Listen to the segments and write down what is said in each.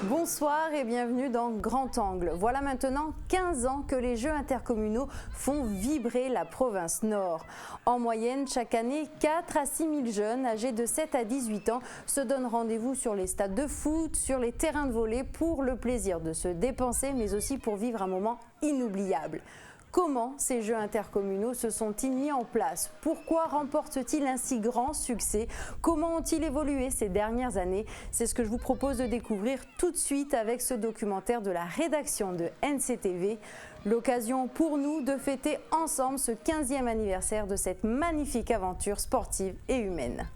Bonsoir et bienvenue dans Grand Angle. Voilà maintenant 15 ans que les Jeux intercommunaux font vibrer la province Nord. En moyenne, chaque année, 4 à 6 000 jeunes âgés de 7 à 18 ans se donnent rendez-vous sur les stades de foot, sur les terrains de volley pour le plaisir de se dépenser mais aussi pour vivre un moment inoubliable. Comment ces Jeux intercommunaux se sont-ils mis en place? Pourquoi remportent-ils un si grand succès? Comment ont-ils évolué ces dernières années? C'est ce que je vous propose de découvrir tout de suite avec ce documentaire de la rédaction de NCTV. L'occasion pour nous de fêter ensemble ce 15e anniversaire de cette magnifique aventure sportive et humaine.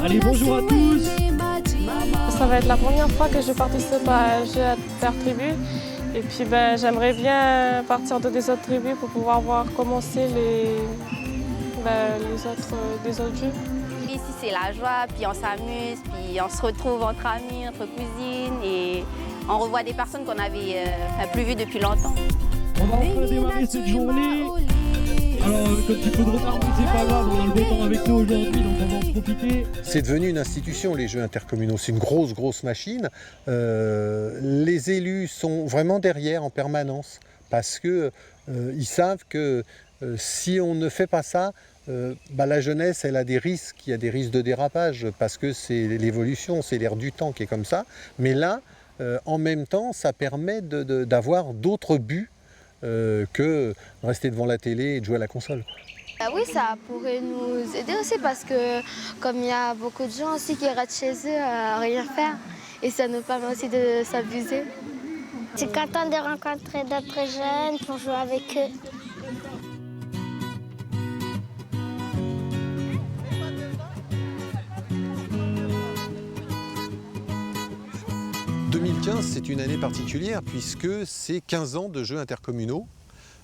Allez, bonjour à tous. Ça va être la première fois que je participe à Jeux intertribus. Et puis j'aimerais bien partir de des autres tribus pour pouvoir voir comment c'est des autres jeux. Ici c'est la joie, puis on s'amuse, puis on se retrouve entre amis, entre cousines et on revoit des personnes qu'on avait plus vues depuis longtemps. On va enfin démarrer cette journée. Alors, comme tu peux de retard, c'est pas grave, on a le beau temps avec nous aujourd'hui, donc on va en profiter. C'est devenu une institution, les Jeux intercommunaux. C'est une grosse machine. Les élus sont vraiment derrière en permanence parce que ils savent que si on ne fait pas ça, la jeunesse, elle a des risques. Il y a des risques de dérapage parce que c'est l'évolution, c'est l'air du temps qui est comme ça. Mais là, en même temps, ça permet d'avoir d'autres buts que rester devant la télé et de jouer à la console. Oui, ça pourrait nous aider aussi parce que comme il y a beaucoup de gens aussi qui restent chez eux à rien faire et ça nous permet aussi de s'abuser. Je suis contente de rencontrer d'autres jeunes pour jouer avec eux. « 2015, c'est une année particulière puisque c'est 15 ans de Jeux intercommunaux,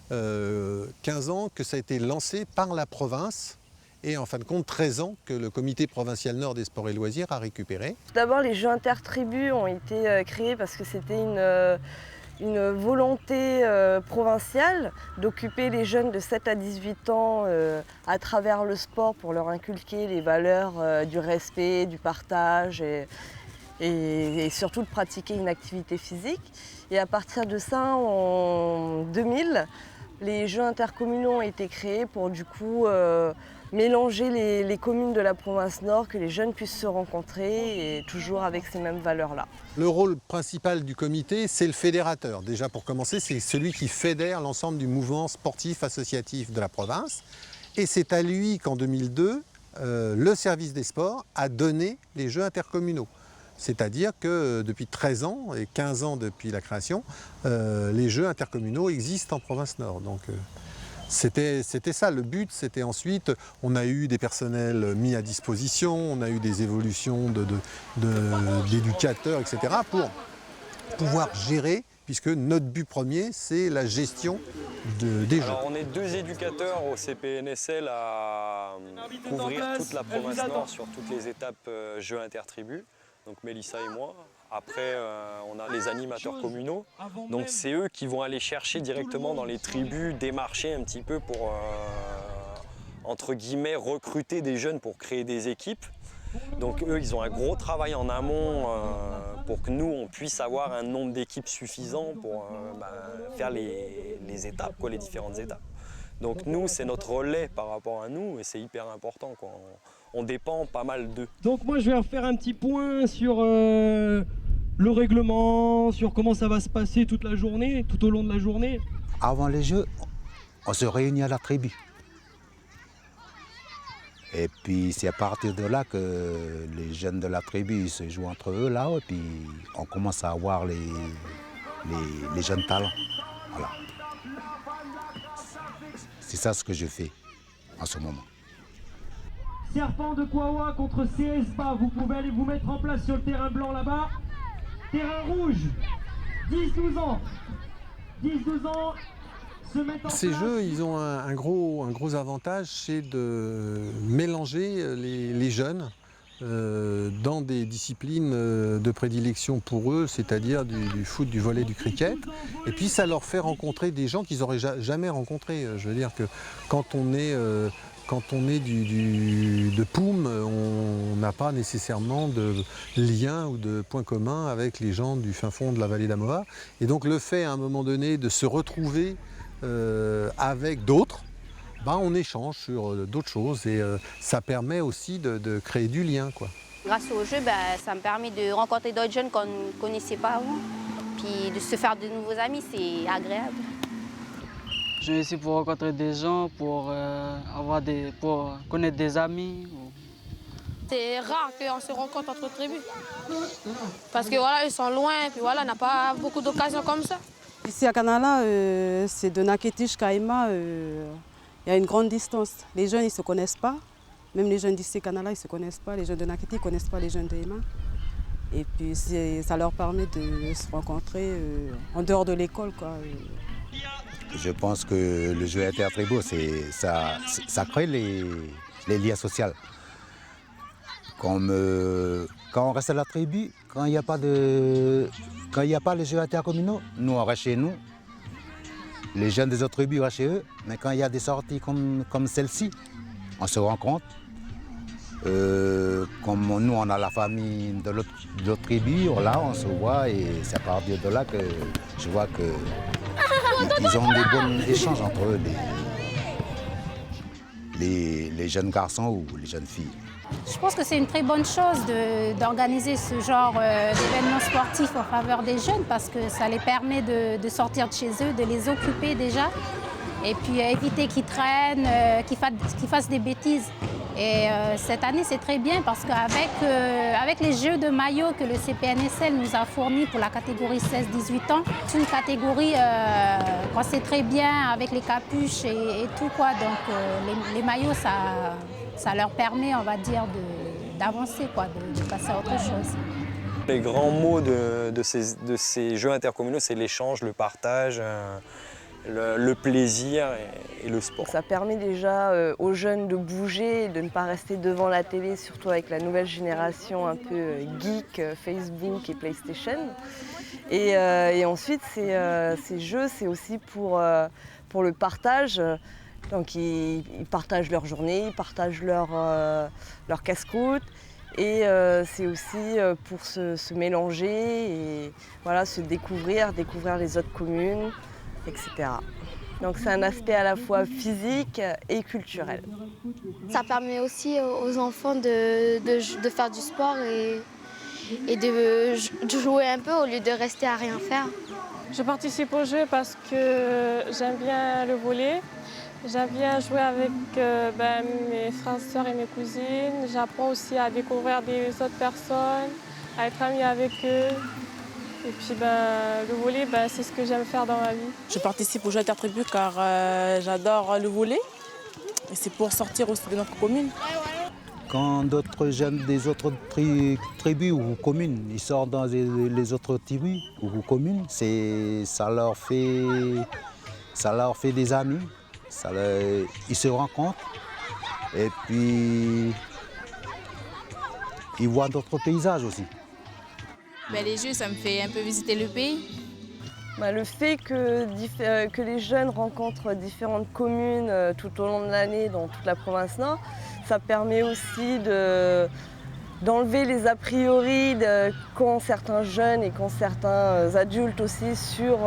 15 ans que ça a été lancé par la province et en fin de compte 13 ans que le comité provincial Nord des sports et loisirs a récupéré. D'abord les Jeux intertribus ont été créés parce que c'était une volonté provinciale d'occuper les jeunes de 7 à 18 ans à travers le sport pour leur inculquer les valeurs du respect, du partage et surtout de pratiquer une activité physique. Et à partir de ça, en 2000, les Jeux intercommunaux ont été créés pour du coup mélanger les communes de la province Nord, que les jeunes puissent se rencontrer et toujours avec ces mêmes valeurs-là. Le rôle principal du comité, c'est le fédérateur. Déjà pour commencer, c'est celui qui fédère l'ensemble du mouvement sportif associatif de la province. Et c'est à lui qu'en 2002, le service des sports a donné les Jeux intercommunaux. C'est-à-dire que depuis 13 ans et 15 ans depuis la création, les Jeux intercommunaux existent en province Nord. Donc c'était ça le but. C'était ensuite, on a eu des personnels mis à disposition, on a eu des évolutions d'éducateurs, etc. pour pouvoir gérer, puisque notre but premier, c'est la gestion des Jeux. Alors on est 2 éducateurs au CPNSL à couvrir toute la province Nord sur toutes les étapes Jeux intertribus. Donc Mélissa et moi. Après, on a les animateurs communaux. Donc c'est eux qui vont aller chercher directement dans les tribus, démarcher un petit peu pour, entre guillemets, recruter des jeunes pour créer des équipes. Donc eux, ils ont un gros travail en amont pour que nous, on puisse avoir un nombre d'équipes suffisant pour faire les étapes, les différentes étapes. Donc nous, c'est notre relais par rapport à nous et c'est hyper important, quoi. On dépend pas mal d'eux. Donc moi je vais refaire un petit point sur le règlement, sur comment ça va se passer toute la journée, tout au long de la journée. Avant les Jeux, on se réunit à la tribu. Et puis c'est à partir de là que les jeunes de la tribu ils se jouent entre eux là, et puis on commence à avoir les jeunes talents. Voilà. C'est ça ce que je fais en ce moment. Serpent de Kouawa contre CSBA, vous pouvez aller vous mettre en place sur le terrain blanc là-bas. Terrain rouge, 10-12 ans. 10-12 ans se mettent en place. Ces jeux, ils ont un gros avantage, c'est de mélanger les jeunes dans des disciplines de prédilection pour eux, c'est-à-dire du foot, du volley, du cricket. Et puis ça leur fait rencontrer des gens qu'ils n'auraient jamais rencontrés. Je veux dire que quand on est de Poum, on n'a pas nécessairement de lien ou de point commun avec les gens du fin fond de la vallée d'Amoa. Et donc le fait à un moment donné de se retrouver avec d'autres, on échange sur d'autres choses et ça permet aussi de créer du lien, quoi. Grâce au jeu, ça me permet de rencontrer d'autres jeunes qu'on ne connaissait pas avant. Puis de se faire de nouveaux amis, c'est agréable. Je suis ici pour rencontrer des gens, pour connaître des amis. C'est rare qu'on se rencontre entre tribus. Parce que voilà, ils sont loin, puis voilà, on n'a pas beaucoup d'occasions comme ça. Ici à Kanala, c'est de Naketi jusqu'à Ema, il y a une grande distance. Les jeunes, ils ne se connaissent pas. Même les jeunes d'ici Kanala, ils ne se connaissent pas. Les jeunes de Naketi ne connaissent pas les jeunes de Ema. Et puis ça leur permet de se rencontrer en dehors de l'école, quoi. Je pense que le jeu intertribaux, ça crée les liens sociaux. Comme quand on reste à la tribu, quand il n'y a pas les jeux intercommunaux, nous on reste chez nous. Les jeunes des autres tribus restent chez eux. Mais quand il y a des sorties comme celle-ci, on se rencontre. Comme nous on a la famille de l'autre tribu, là on se voit et c'est à partir de là que je vois que ils ont des bons échanges entre eux, les jeunes garçons ou les jeunes filles. Je pense que c'est une très bonne chose d'organiser ce genre d'événements sportifs en faveur des jeunes parce que ça les permet de sortir de chez eux, de les occuper déjà et puis éviter qu'ils traînent, qu'ils fassent des bêtises. Et cette année, c'est très bien parce qu'avec les jeux de maillot que le CPNSL nous a fournis pour la catégorie 16-18 ans, c'est une catégorie qu'on sait très bien avec les capuches et tout, quoi. Donc les maillots, ça leur permet, on va dire, d'avancer, quoi, de passer à autre chose. Les grands mots de ces jeux intercommunaux, c'est l'échange, le partage, le plaisir et le sport. Ça permet déjà aux jeunes de bouger, de ne pas rester devant la télé, surtout avec la nouvelle génération un peu geek, Facebook et PlayStation. Et ensuite, ces jeux, c'est aussi pour le partage. Donc ils partagent leur journée, ils partagent leur casse-croûte. Et c'est aussi pour se mélanger et voilà, se découvrir les autres communes, etc. Donc c'est un aspect à la fois physique et culturel. Ça permet aussi aux enfants de faire du sport et de jouer un peu au lieu de rester à rien faire. Je participe au jeu parce que j'aime bien le volley. J'aime bien jouer avec mes frères, sœurs et mes cousines. J'apprends aussi à découvrir des autres personnes, à être amie avec eux. Et puis le volley, c'est ce que j'aime faire dans ma vie. Je participe aux jeux intertribus car j'adore le volley. Et c'est pour sortir aussi de notre commune. Quand d'autres jeunes des autres tribus ou communes, ils sortent dans les autres tribus ou communes, ça leur fait des amis. Ils se rencontrent et puis ils voient d'autres paysages aussi. Les jeux, ça me fait un peu visiter le pays. Le fait que les jeunes rencontrent différentes communes tout au long de l'année dans toute la province Nord, ça permet aussi d'enlever les a priori qu'ont certains jeunes et qu'ont certains adultes aussi sur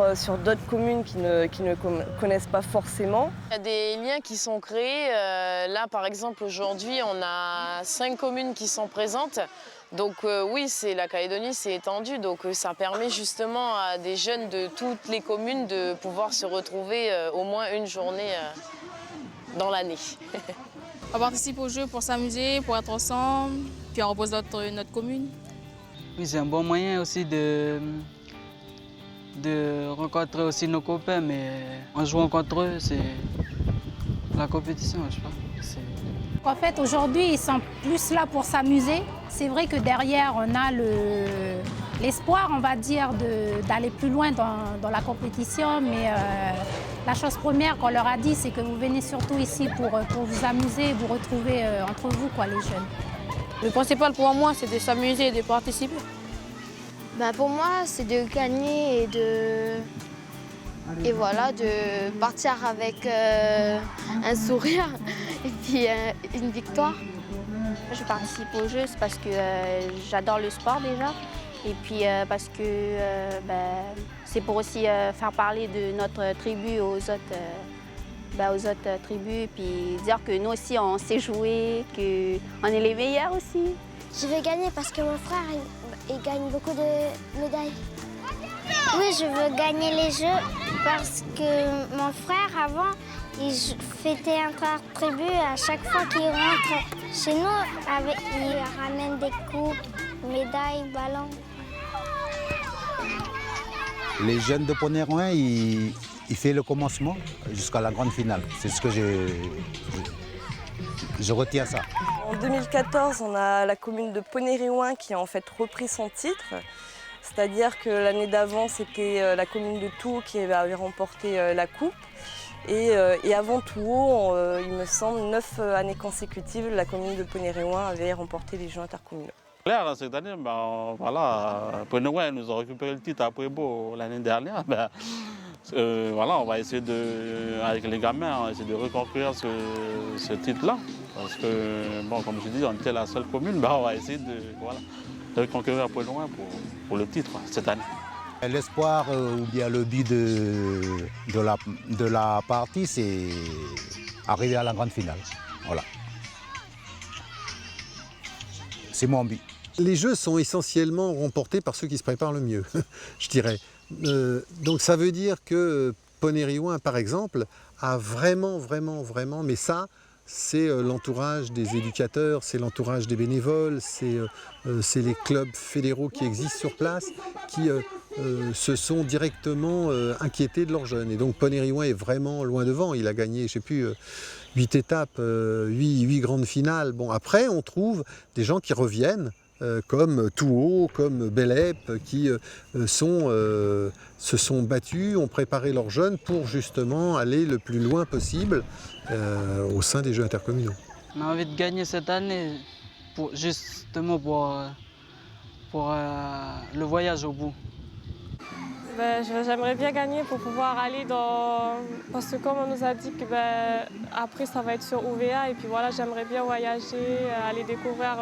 d'autres communes qui ne connaissent pas forcément. Il y a des liens qui sont créés. Là, par exemple, aujourd'hui, on a 5 communes qui sont présentes. Donc oui, la Calédonie s'est étendue. Donc ça permet justement à des jeunes de toutes les communes de pouvoir se retrouver au moins une journée dans l'année. On participe aux jeux pour s'amuser, pour être ensemble, puis on repose notre commune. Oui, c'est un bon moyen aussi de rencontrer aussi nos copains, mais en jouant contre eux, c'est la compétition, je sais pas. En fait, aujourd'hui, ils sont plus là pour s'amuser. C'est vrai que derrière, on a l'espoir, on va dire, d'aller plus loin dans la compétition. Mais la chose première qu'on leur a dit, c'est que vous venez surtout ici pour vous amuser, vous retrouver entre vous, quoi, les jeunes. Le principal pour moi, c'est de s'amuser et de participer. Ben, pour moi, c'est de gagner et voilà, de partir avec un sourire et puis une victoire. Je participe aux jeux parce que j'adore le sport déjà. Et puis parce que c'est pour aussi faire parler de notre tribu aux autres tribus. Puis dire que nous aussi, on sait jouer, qu'on est les meilleurs aussi. Je vais gagner parce que mon frère, il gagne beaucoup de médailles. Oui, je veux gagner les jeux parce que mon frère, avant, il fêtait inter-tribu. À chaque fois qu'il rentre chez nous, il ramène des coupes, médailles, ballons. Les jeunes de Poney-Rouin, ils font le commencement jusqu'à la grande finale. C'est ce que je retiens ça. En 2014, on a la commune de Poney-Rouin qui a en fait repris son titre. C'est-à-dire que l'année d'avant, c'était la commune de Touhaut qui avait remporté la coupe. Et avant Touhaut, il me semble, 9 années consécutives, la commune de Poney-Rouin avait remporté les Jeux intercommunaux. Claire, cette année, Poney-Rouin nous a récupéré le titre après Beau l'année dernière. On va essayer avec les gamins, on va essayer de reconquérir ce titre-là. Parce que, comme je dis, on était la seule commune, on va essayer de reconquérir Poney-Rouin pour le titre cette année. L'espoir ou bien le but de la partie, c'est arriver à la grande finale. Voilà. C'est mon but. Les jeux sont essentiellement remportés par ceux qui se préparent le mieux, je dirais. Donc ça veut dire que Poney-Rouin, par exemple, a vraiment, mais ça, c'est l'entourage des éducateurs, c'est l'entourage des bénévoles, c'est les clubs fédéraux qui existent sur place, qui se sont directement inquiétés de leurs jeunes. Et donc Poney-Rouin est vraiment loin devant, il a gagné, je ne sais plus, 8 étapes, 8 grandes finales. Bon, après, on trouve des gens qui reviennent, comme Touhaut, comme Bélep, qui se sont battus, ont préparé leurs jeunes pour justement aller le plus loin possible au sein des Jeux intercommunaux. On a envie de gagner cette année, justement pour le voyage au bout. J'aimerais bien gagner pour pouvoir aller parce que comme on nous a dit que après ça va être sur OVA et puis voilà, j'aimerais bien voyager, aller découvrir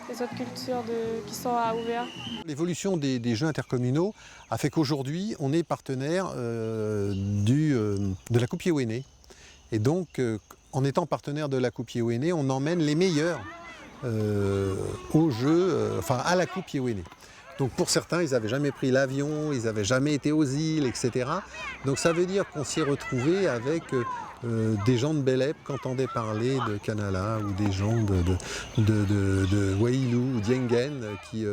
les autres cultures qui sont à OVA. L'évolution des Jeux intercommunaux a fait qu'aujourd'hui on est partenaire de la Coupe Yéwéné. Et donc en étant partenaire de la Coupe Yéwéné, on emmène les meilleurs aux Jeux, à la Coupe Yéwéné. Donc pour certains, ils n'avaient jamais pris l'avion, ils n'avaient jamais été aux îles, etc. Donc ça veut dire qu'on s'y est retrouvé avec des gens de Bélep qui entendaient parler de Kanala ou des gens de Wailou ou d'Yengen qui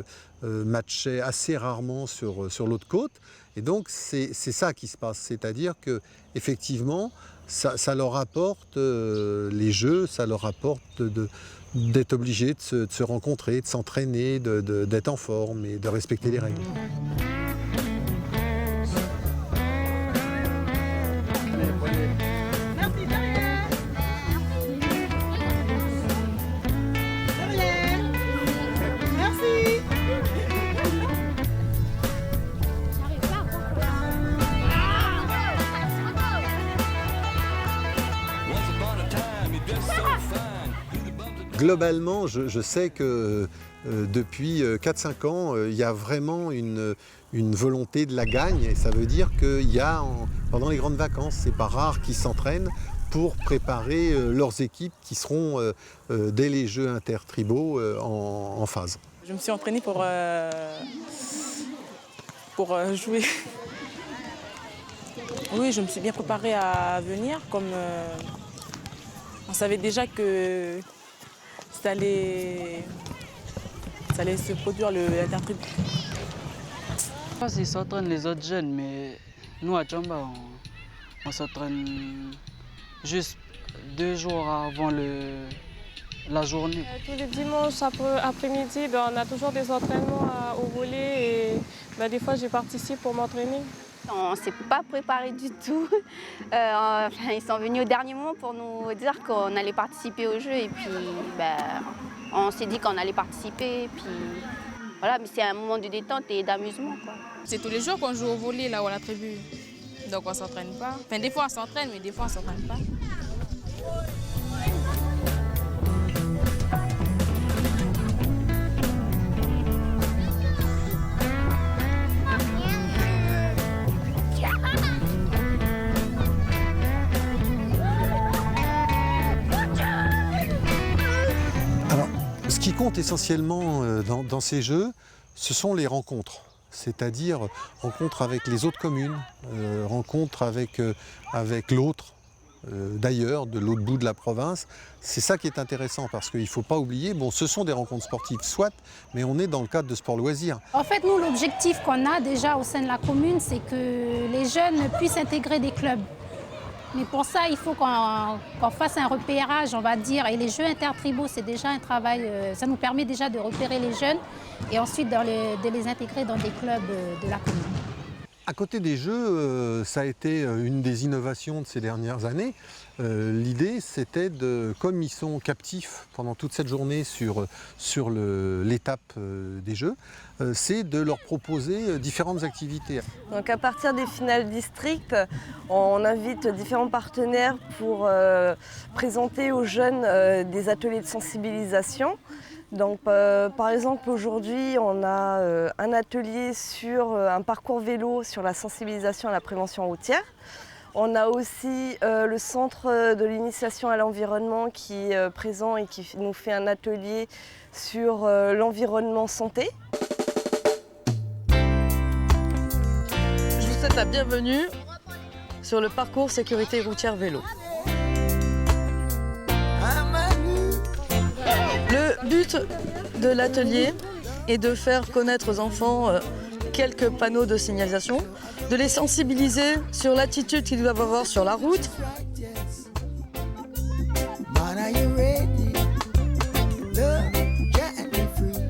matchaient assez rarement sur l'autre côte. Et donc c'est ça qui se passe, c'est-à-dire qu'effectivement, ça leur apporte les jeux, ça leur apporte d'être obligé de se rencontrer, de s'entraîner, d'être en forme et de respecter les règles. Globalement, je sais que depuis 4-5 ans, il y a vraiment une volonté de la gagne. Et ça veut dire qu'il y a, pendant les grandes vacances, c'est pas rare qu'ils s'entraînent pour préparer leurs équipes qui seront, dès les Jeux intertribaux, en phase. Je me suis entraînée pour jouer. Oui, je me suis bien préparée à venir, comme On savait déjà que ça allait se produire l'intertribu. Je pense qu'ils s'entraînent les autres jeunes, mais nous à Djamba, on s'entraîne juste 2 jours avant la journée. Tous les dimanches après-midi, on a toujours des entraînements au volley et des fois je participe pour m'entraîner. On ne s'est pas préparé du tout. Ils sont venus au dernier moment pour nous dire qu'on allait participer au jeu et puis on s'est dit qu'on allait participer. Et puis, voilà, mais c'est un moment de détente et d'amusement. C'est tous les jours qu'on joue au volley là où la tribu. Donc on ne s'entraîne pas. Enfin, des fois on s'entraîne, mais des fois on ne s'entraîne pas. Alors, ce qui compte essentiellement dans ces jeux, ce sont les rencontres. C'est-à-dire rencontres avec les autres communes, rencontres avec l'autre, d'ailleurs, de l'autre bout de la province. C'est ça qui est intéressant parce qu'il ne faut pas oublier, bon, ce sont des rencontres sportives, soit, mais on est dans le cadre de sport loisirs. En fait, nous, l'objectif qu'on a déjà au sein de la commune, c'est que les jeunes puissent intégrer des clubs. Mais pour ça, il faut qu'on fasse un repérage, on va dire. Et les jeux intertribaux, c'est déjà un travail, ça nous permet déjà de repérer les jeunes et ensuite de les intégrer dans des clubs de la commune. À côté des jeux, ça a été une des innovations de ces dernières années. L'idée, c'était comme ils sont captifs pendant toute cette journée sur l'étape des jeux, c'est de leur proposer différentes activités. Donc à partir des finales district, on invite différents partenaires pour présenter aux jeunes des ateliers de sensibilisation. Donc, par exemple, aujourd'hui, on a un atelier sur un parcours vélo sur la sensibilisation à la prévention routière. On a aussi le centre de l'initiation à l'environnement qui est présent et qui nous fait un atelier sur l'environnement santé. Je vous souhaite la bienvenue sur le parcours sécurité routière vélo. Le but de l'atelier est de faire connaître aux enfants quelques panneaux de signalisation, de les sensibiliser sur l'attitude qu'ils doivent avoir sur la route.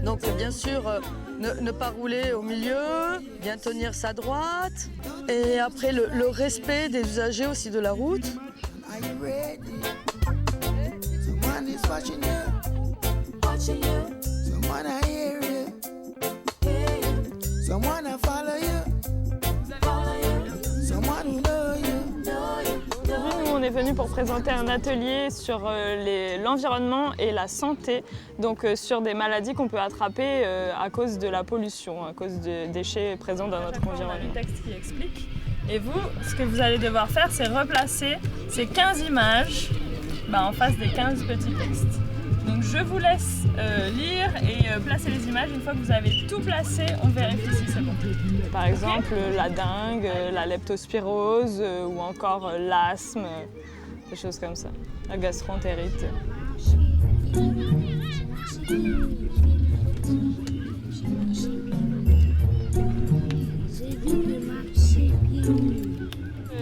Donc bien sûr, ne pas rouler au milieu, bien tenir sa droite. Et après, le respect des usagers aussi de la route. On est venu pour présenter un atelier sur l'environnement et la santé, donc sur des maladies qu'on peut attraper à cause de la pollution, à cause de déchets présents dans notre environnement. On a le texte qui explique. Et vous, ce que vous allez devoir faire, c'est replacer ces 15 images en face des 15 petits textes. Donc je vous laisse lire et placer les images. Une fois que vous avez tout placé, on vérifie si c'est bon. Par exemple, la dengue, la leptospirose ou encore l'asthme, des choses comme ça. La gastroentérite.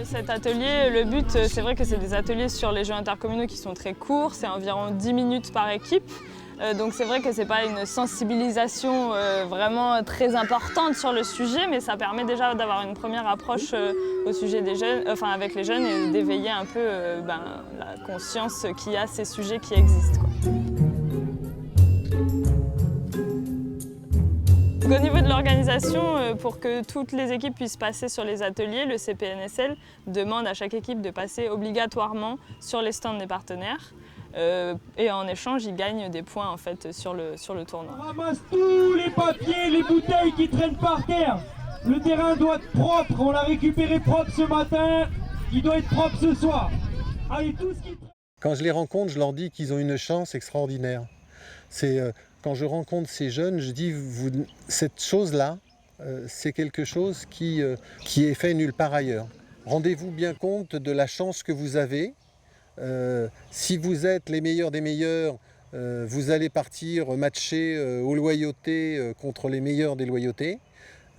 Cet atelier, le but, c'est vrai que c'est des ateliers sur les jeux intercommunaux qui sont très courts, c'est environ 10 minutes par équipe. Donc c'est vrai que ce n'est pas une sensibilisation vraiment très importante sur le sujet, mais ça permet déjà d'avoir une première approche au sujet des jeunes, avec les jeunes et d'éveiller un peu la conscience qu'il y a ces sujets qui existent, quoi. Au niveau de l'organisation, pour que toutes les équipes puissent passer sur les ateliers, le CPNSL demande à chaque équipe de passer obligatoirement sur les stands des partenaires. Et en échange, ils gagnent des points en fait, sur le tournoi. On ramasse tous les papiers, les bouteilles qui traînent par terre. Le terrain doit être propre, on l'a récupéré propre ce matin, il doit être propre ce soir. Allez, tout ce qui... Quand je les rencontre, je leur dis qu'ils ont une chance extraordinaire. Quand je rencontre ces jeunes, je dis, cette chose-là, c'est quelque chose qui est fait nulle part ailleurs. Rendez-vous bien compte de la chance que vous avez Si vous êtes les meilleurs des meilleurs, vous allez partir matcher aux loyautés contre les meilleurs des loyautés.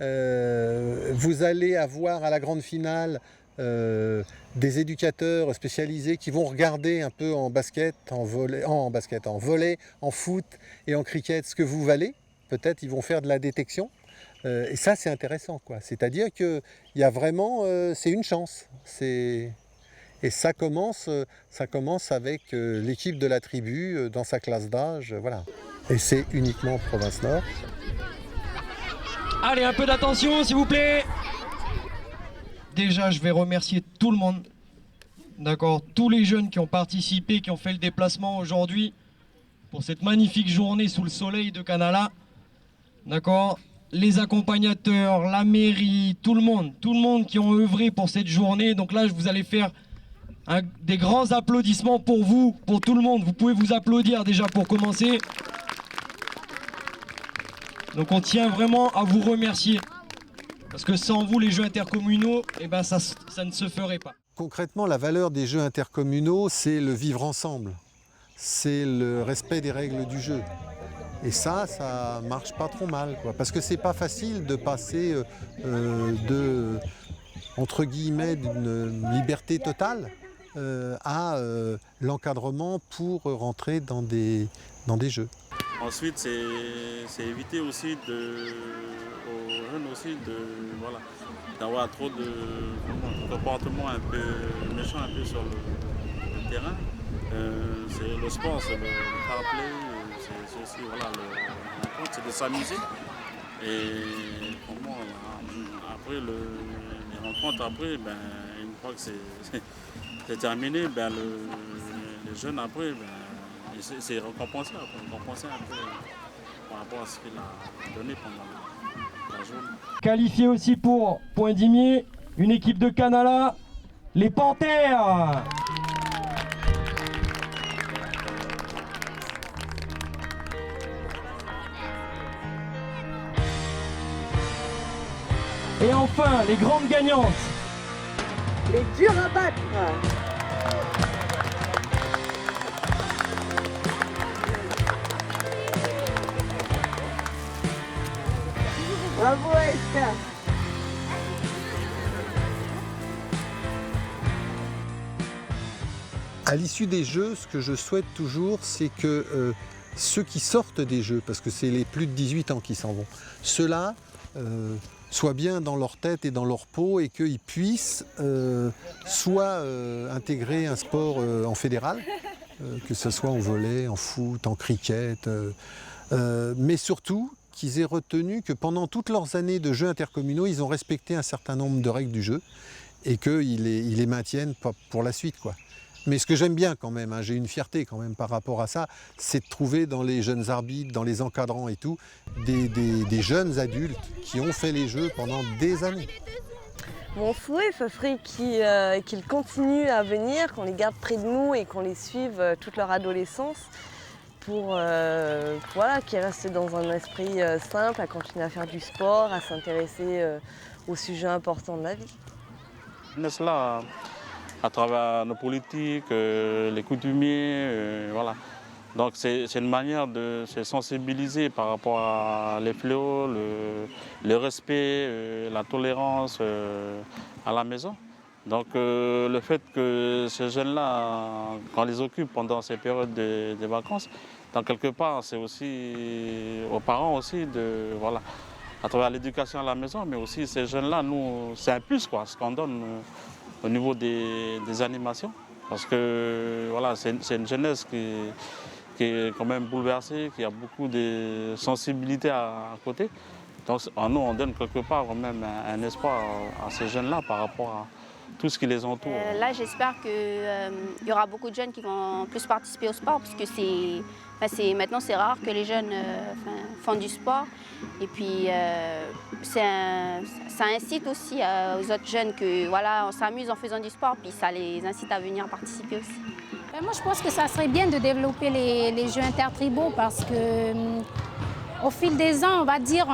Vous allez avoir à la grande finale des éducateurs spécialisés qui vont regarder un peu en basket, en volley, en foot et en cricket ce que vous valez. Peut-être ils vont faire de la détection. Et ça, c'est intéressant, quoi. C'est-à-dire qu'il y a vraiment, c'est une chance. Et ça commence avec l'équipe de la tribu dans sa classe d'âge, voilà. Et c'est uniquement Province Nord. Allez, un peu d'attention, s'il vous plaît. Déjà, je vais remercier tout le monde. D'accord, tous les jeunes qui ont participé, qui ont fait le déplacement aujourd'hui pour cette magnifique journée sous le soleil de Canala. D'accord, les accompagnateurs, la mairie, tout le monde qui ont œuvré pour cette journée. Donc là, vous allez faire des grands applaudissements pour vous, pour tout le monde. Vous pouvez vous applaudir déjà pour commencer. Donc on tient vraiment à vous remercier. Parce que sans vous, les jeux intercommunaux, eh ben ça ne se ferait pas. Concrètement, la valeur des jeux intercommunaux, c'est le vivre ensemble. C'est le respect des règles du jeu. Et ça marche pas trop mal, quoi. Parce que c'est pas facile de passer entre guillemets, d'une liberté totale à l'encadrement pour rentrer dans des jeux. Ensuite, c'est éviter aussi aux jeunes aussi d'avoir trop de comportements un peu méchants un peu sur le terrain. C'est le sport, c'est le fair play, c'est aussi c'est de s'amuser. Et après les rencontres, après, une fois que c'est terminé, les jeunes après, c'est récompensé un peu par rapport à ce qu'il a donné pendant la journée. Qualifié aussi pour Poindimier, une équipe de Canala, les Panthères. Et enfin, les grandes gagnantes. Les durs à battre. Bravo Esther. À l'issue des jeux, ce que je souhaite toujours, c'est que ceux qui sortent des jeux, parce que c'est les plus de 18 ans qui s'en vont, ceux-là soient bien dans leur tête et dans leur peau et qu'ils puissent soit intégrer un sport en fédéral, que ce soit en volley, en foot, en cricket, mais surtout qu'ils aient retenu que pendant toutes leurs années de jeux intercommunaux, ils ont respecté un certain nombre de règles du jeu et qu'ils les maintiennent pour la suite, quoi. Mais ce que j'aime bien quand même, j'ai une fierté quand même par rapport à ça, c'est de trouver dans les jeunes arbitres, dans les encadrants et tout, des jeunes adultes qui ont fait les jeux pendant des années. Mon souhait, ce serait qu'ils continuent à venir, qu'on les garde près de nous et qu'on les suive toute leur adolescence pour qu'ils restent dans un esprit simple, à continuer à faire du sport, à s'intéresser aux sujets importants de la vie. Là, à travers nos politiques, les coutumiers, voilà. Donc c'est une manière de se sensibiliser par rapport à les fléaux, le respect, la tolérance à la maison. Donc le fait que ces jeunes-là, qu'on les occupe pendant ces périodes de vacances, donc quelque part c'est aussi aux parents aussi à travers l'éducation à la maison, mais aussi ces jeunes-là, nous, c'est un plus quoi, ce qu'on donne au niveau des animations. Parce que voilà, c'est une jeunesse qui est quand même bouleversée, qui a beaucoup de sensibilité à côté. Donc nous, on donne quelque part quand même un espoir à ces jeunes-là par rapport à tout ce qui les entoure. Là, j'espère qu'il y aura beaucoup de jeunes qui vont plus participer au sport, puisque maintenant, c'est rare que les jeunes font du sport. Et puis, ça incite aussi aux autres jeunes que voilà, on s'amuse en faisant du sport, puis ça les incite à venir participer aussi. Moi, je pense que ça serait bien de développer les jeux intertribaux parce que, au fil des ans, on va dire,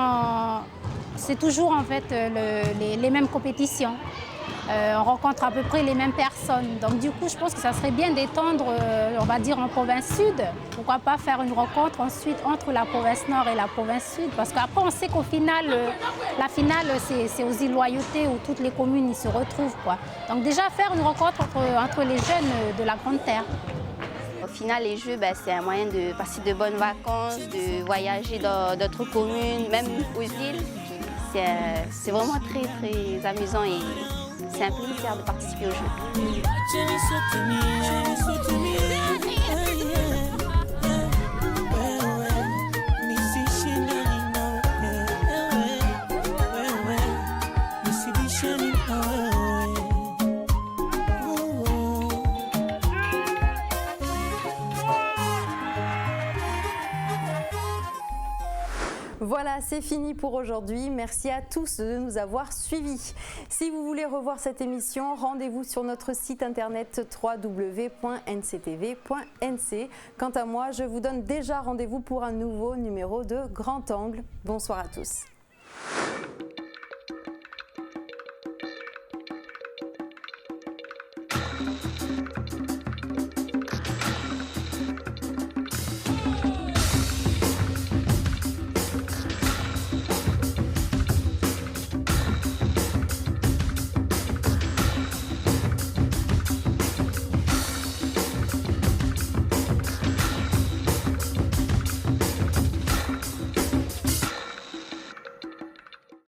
c'est toujours en fait les mêmes compétitions. on rencontre à peu près les mêmes personnes. Donc du coup, je pense que ça serait bien d'étendre, on va dire, en province sud. Pourquoi pas faire une rencontre ensuite entre la province nord et la province sud? Parce qu'après, on sait qu'au final, la finale, c'est aux îles Loyauté où toutes les communes y se retrouvent, quoi. Donc déjà, faire une rencontre entre les jeunes de la Grande Terre. Au final, les jeux, c'est un moyen de passer de bonnes vacances, de voyager dans d'autres communes, même aux îles. C'est vraiment très, très amusant et c'est un plaisir de participer aux jeux. Voilà, c'est fini pour aujourd'hui. Merci à tous de nous avoir suivis. Si vous voulez revoir cette émission, rendez-vous sur notre site internet www.nctv.nc. Quant à moi, je vous donne déjà rendez-vous pour un nouveau numéro de Grand Angle. Bonsoir à tous.